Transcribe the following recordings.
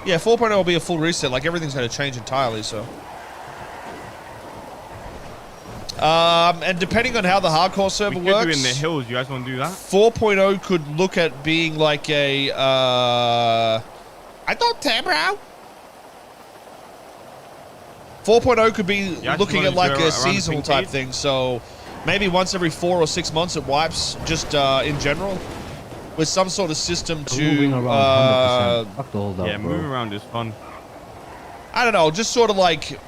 Yeah, 4.0 will be a full reset. Like, everything's going to change entirely, so. And depending on how the hardcore server works... We could do in the hills. You guys want to do that? 4.0 could look at being like a, I don't care, bro. 4.0 could be looking at like a seasonal type thing, so maybe once every 4 or 6 months it wipes, just in general. With some sort of system to... Moving around 100%. Fuck the hold up, yeah, moving around is fun. I don't know, just sort of like...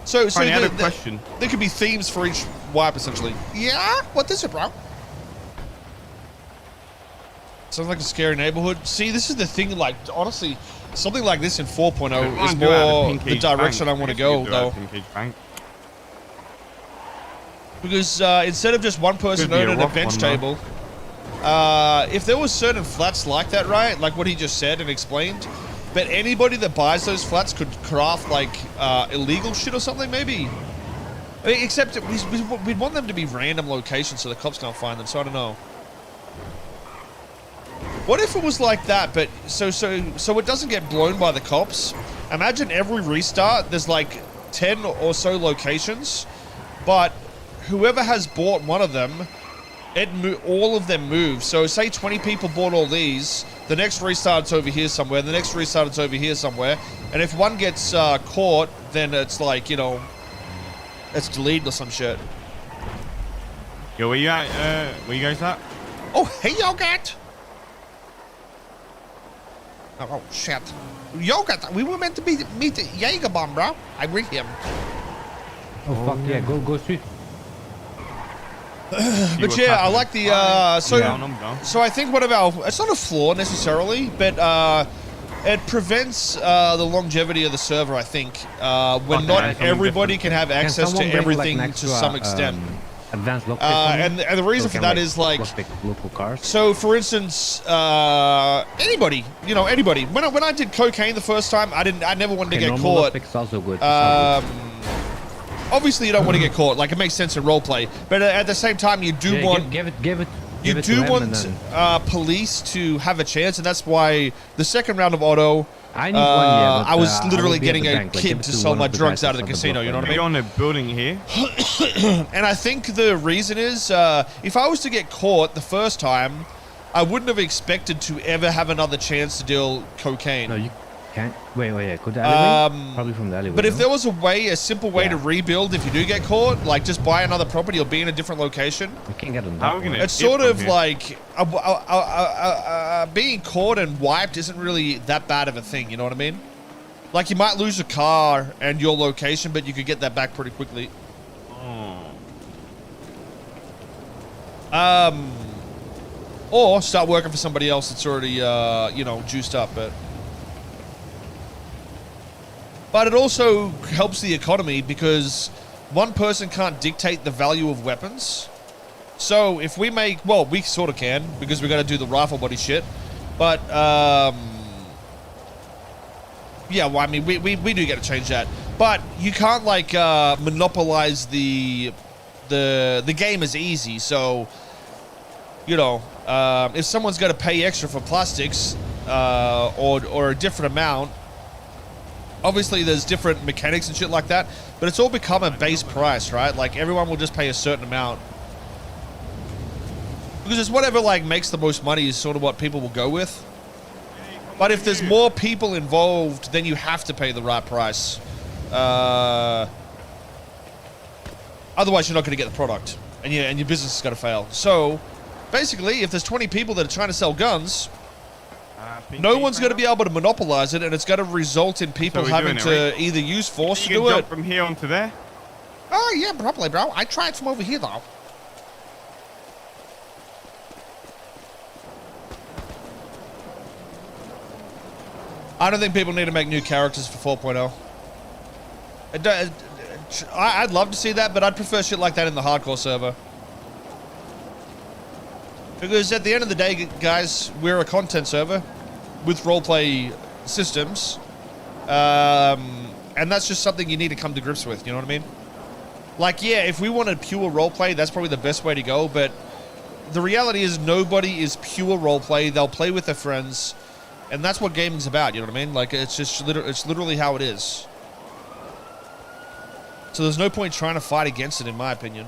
So I had a question. There could be themes for each wipe, essentially. Yeah? What is it, bro? Sounds like a scary neighborhood. See, this is the thing, like, honestly, something like this in 4.0 is more the direction I want to go, though. Because instead of just one person owning a bench table, if there was certain flats like that, right, like what he just said and explained, but anybody that buys those flats could craft, like, illegal shit or something, maybe. I mean, except we'd want them to be random locations so the cops can't find them, so I don't know. What if it was like that, but so it doesn't get blown by the cops? Imagine every restart, there's like 10 or so locations, but whoever has bought one of them, all of them move. So say 20 people bought all these, the next restart it's over here somewhere, the next restart it's over here somewhere, and if one gets caught, then it's like, you know, it's deleted or some shit. Yo, where you at? Where you guys at? Oh, hey, Yogurt! Oh, shit. Yogurt, we were meant to meet Jagerbomb, bro. I read him. Oh, fuck, yeah, go street. But yeah, I like the, so I think one of our, it's not a flaw necessarily, but it prevents the longevity of the server, I think, when not everybody can have access to everything to some extent. Advanced lockpick and the reason for that is like local cars. So for instance, anybody, you know, anybody. When I did cocaine the first time, I never wanted to get caught. Also good. Obviously you don't want to get caught. Like, it makes sense in roleplay, but at the same time you do want you do want police to have a chance, and that's why the second round of auto. I need one, yeah, but, I was literally getting a kid to sell my drugs out of the casino, you know what I mean? You're on a building here. And I think the reason is, if I was to get caught the first time, I wouldn't have expected to ever have another chance to deal cocaine. No, you can't. Wait, go to the alleyway? Probably from the alleyway. But if there was a simple way to rebuild if you do get caught, like just buy another property or be in a different location. You can't get them. It's sort of like being caught and wiped isn't really that bad of a thing, you know what I mean? Like, you might lose a car and your location, but you could get that back pretty quickly. Or start working for somebody else that's already, you know, juiced up, But it also helps the economy because one person can't dictate the value of weapons. So if we make, well, we sort of can because we got to do the rifle body shit. But yeah, well, I mean, we do get to change that. But you can't like monopolize the game is easy. So you know, if someone's got to pay extra for plastics or a different amount. Obviously, there's different mechanics and shit like that, but it's all become a base price, right? Like, everyone will just pay a certain amount. Because it's whatever, like, makes the most money is sort of what people will go with. But if there's more people involved, then you have to pay the right price. Otherwise, you're not going to get the product, and your business is going to fail. So, basically, if there's 20 people that are trying to sell guns... no one's going to be able to monopolize it, and it's going to result in people having to either use force to do it. Jump from here onto there? Oh, yeah, probably, bro. I tried from over here, though. I don't think people need to make new characters for 4.0. I'd love to see that, but I'd prefer shit like that in the hardcore server. Because at the end of the day, guys, we're a content server with roleplay systems, and that's just something you need to come to grips with, you know what I mean? Like, yeah, if we wanted pure roleplay, that's probably the best way to go, but the reality is nobody is pure roleplay. They'll play with their friends, And that's what gaming's about, you know what I mean? Like, it's just it's literally how it is. So there's no point trying to fight against it, in my opinion.